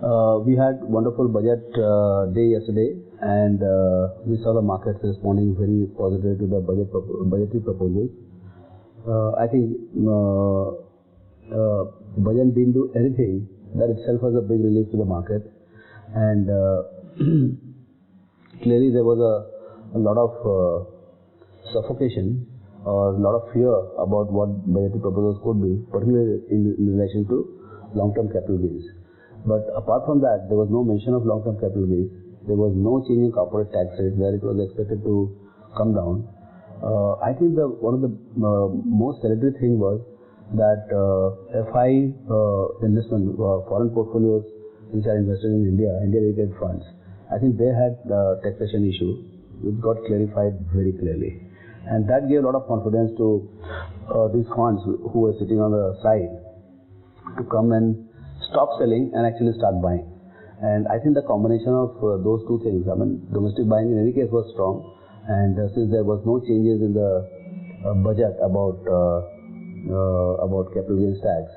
We had wonderful budget day yesterday, and we saw the markets responding very positively to the budgetary proposals. I think budget didn't do anything. That itself was a big relief to the market, and clearly there was a lot of suffocation or a lot of fear about what budgetary proposals could be, particularly in relation to long-term capital gains. But apart from that, there was no mention of long-term capital gains. There was no change in corporate tax rate where it was expected to come down. I think one of the most salutary thing was that FI investment, foreign portfolios which are invested in India related funds, I think they had taxation issue, which got clarified very clearly. And that gave a lot of confidence to these funds who were sitting on the side to come and stop selling and actually start buying. And I think the combination of those two things, I mean, domestic buying in any case was strong, and since there was no changes in the budget about capital gains tax,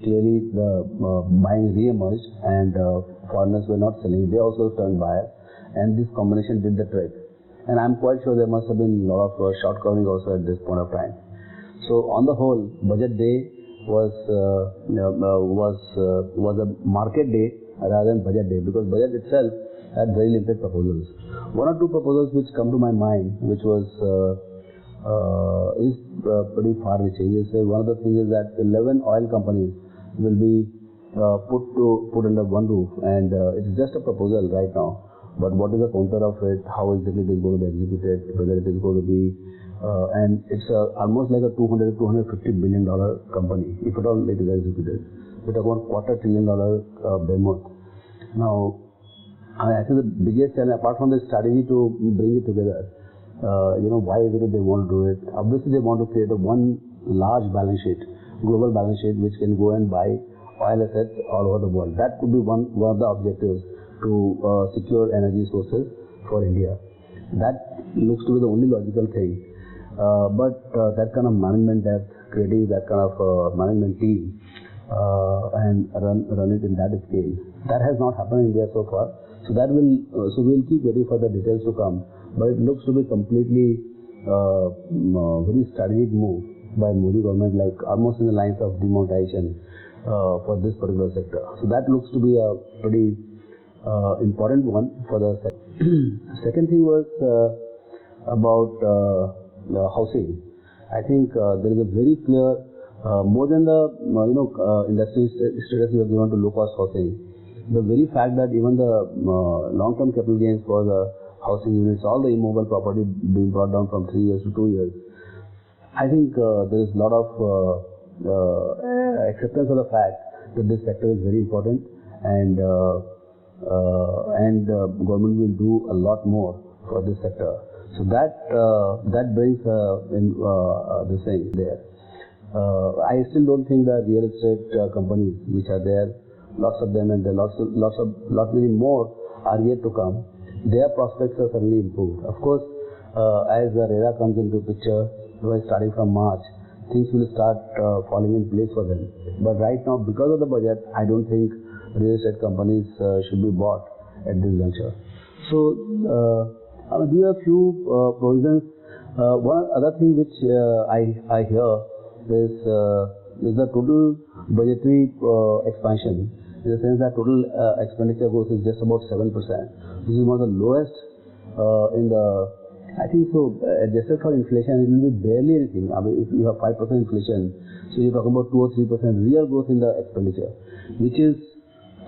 clearly the buying re-emerged, and foreigners were not selling. They also turned buyers, and this combination did the trick. And I'm quite sure there must have been a lot of short covering also at this point of time. So on the whole, budget day was a market day rather than budget day, because budget itself had very limited proposals. One or two proposals which come to my mind, which was is pretty far-reaching. One of the things is that 11 oil companies will be put under one roof, and it's just a proposal right now. But what is the counter of it? How exactly it is going to be executed? Whether it is going to be, and it's almost like a $200 to $250 billion company, if at all it is executed. We're talking about $250 billion behemoth. Now, I think the biggest challenge, apart from the strategy to bring it together, why is it that they want to do it? Obviously, they want to create one large balance sheet, global balance sheet, which can go and buy oil assets all over the world. That could be one of the objectives to secure energy sources for India. That looks to be the only logical thing. But that kind of management depth, creating that kind of management team and run it in that scale, that has not happened in India so far. So that we'll keep waiting for the details to come. But it looks to be completely very strategic move by Modi government, like almost in the lines of demonetization for this particular sector. So that looks to be a pretty important one for the sector. Second thing was about housing. I think there is a very clear, more than the industry status we have given to low-cost housing, the very fact that even the long-term capital gains for the housing units, all the immobile property being brought down from 3 years to 2 years, I think there is a lot of acceptance of the fact that this sector is very important, and government will do a lot more for this sector. So that brings in the thing there. I still don't think that real estate companies which are there, lots of them, and there are lot many more are yet to come. Their prospects are certainly improved. Of course, as the RERA comes into picture, starting from March, things will start falling in place for them. But right now, because of the budget, I don't think real estate companies should be bought at this juncture. So, there are a few provisions. One other thing which I hear is the total budgetary expansion, in the sense that total expenditure growth is just about 7%. This is one of the lowest in the, I think so, adjusted for inflation, it will be barely anything. I mean, if you have 5% inflation, so you're talking about 2 or 3% real growth in the expenditure, which is,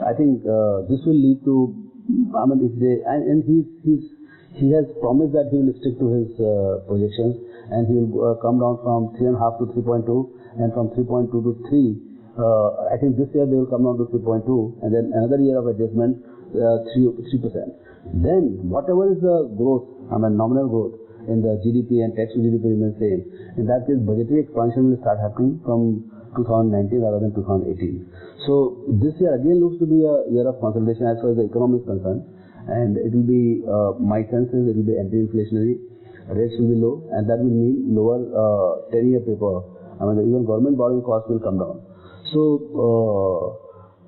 I think this will lead to, I mean, if they, and he has promised that he will stick to his projections, and he will come down from 3.5 to 3.2, and from 3.2 to 3. I think this year they will come down to 3.2, and then another year of adjustment, 3%. Then whatever is the growth, I mean nominal growth in the GDP and tax to GDP remains same. In that case, budgetary expansion will start happening from 2019 rather than 2018. So this year again looks to be a year of consolidation as far as the economy is concerned, and it will be, my sense is it will be anti-inflationary, rates will be low, and that will mean lower 10-year paper. I mean, even government borrowing costs will come down. So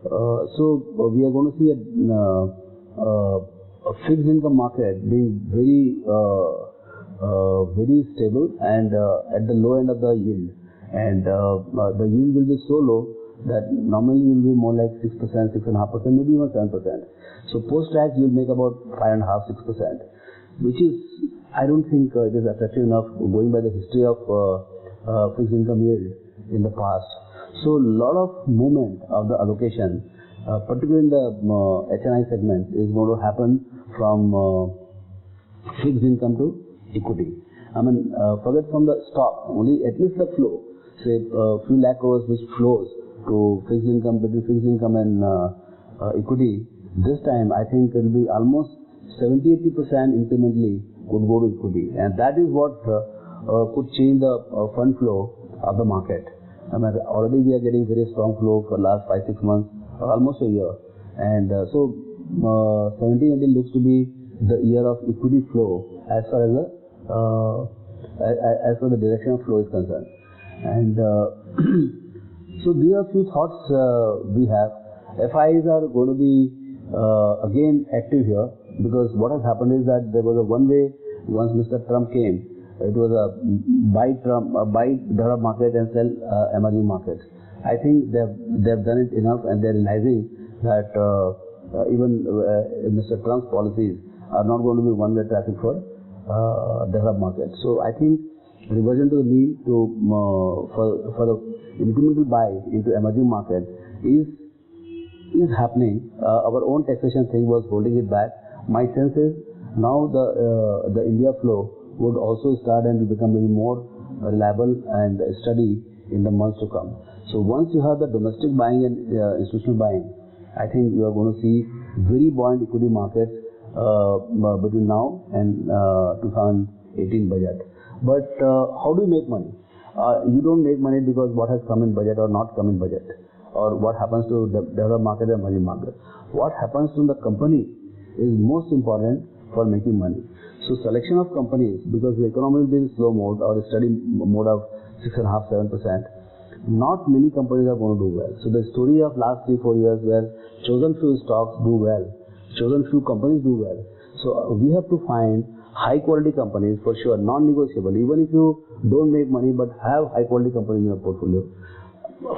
We are going to see a fixed income market being very very stable and at the low end of the yield, and the yield will be so low that normally will be more like 6%, 6.5%, maybe even 7%. So post-tax you'll make about 5.5%, 6%, which is, I don't think it is attractive enough going by the history of fixed income yield in the past. So a lot of movement of the allocation, particularly in the HNI segment, is going to happen from fixed income to equity. I mean, forget from the stock, only at least the flow, say few lakh crores which flows to fixed income, between fixed income and equity. This time I think it will be almost 70-80% incrementally would go to equity, and that is what could change the fund flow of the market. I mean, already we are getting very strong flow for last 5-6 months, almost a year, and so 17-18 looks to be the year of equity flow as far as the direction of flow is concerned. And so these are few thoughts we have. FIs are going to be again active here, because what has happened is that there was a one way once Mr. Trump came. It was a buy developed market and sell emerging markets. I think they've done it enough, and they're realizing that even Mr. Trump's policies are not going to be one way traffic for developed markets. So I think reversion to the mean for the incremental buy into emerging markets is happening. Our own taxation thing was holding it back. My sense is now the India flow would also start and become even more reliable and steady in the months to come. So once you have the domestic buying and institutional buying, I think you are going to see very buoyant equity markets between now and 2018 budget. But how do you make money? You don't make money because what has come in budget or not come in budget, or what happens to the developed market and emerging market. What happens to the company is most important for making money. So selection of companies, because the economy is in slow mode or steady mode of 6.5-7%, not many companies are going to do well. So the story of last 3-4 years where chosen few stocks do well, chosen few companies do well. So we have to find high quality companies for sure, non-negotiable. Even if you don't make money but have high quality companies in your portfolio,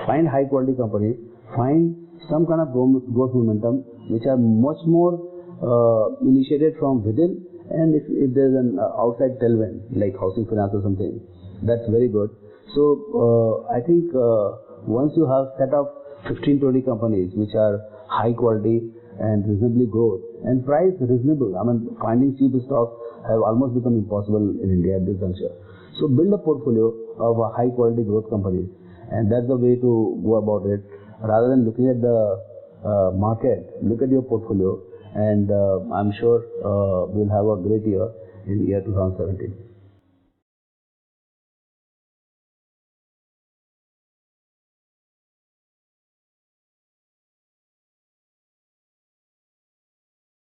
find high quality companies, find some kind of growth momentum which are much more initiated from within, and if there's an outside tailwind like housing finance or something, that's very good. So I think once you have set up 15-20 companies which are high quality and reasonably growth and price reasonable, I mean finding cheap stocks have almost become impossible in India at this juncture. So build a portfolio of high quality growth companies, and that's the way to go about it. Rather than looking at the market, look at your portfolio, and I'm sure we'll have a great year in year 2017.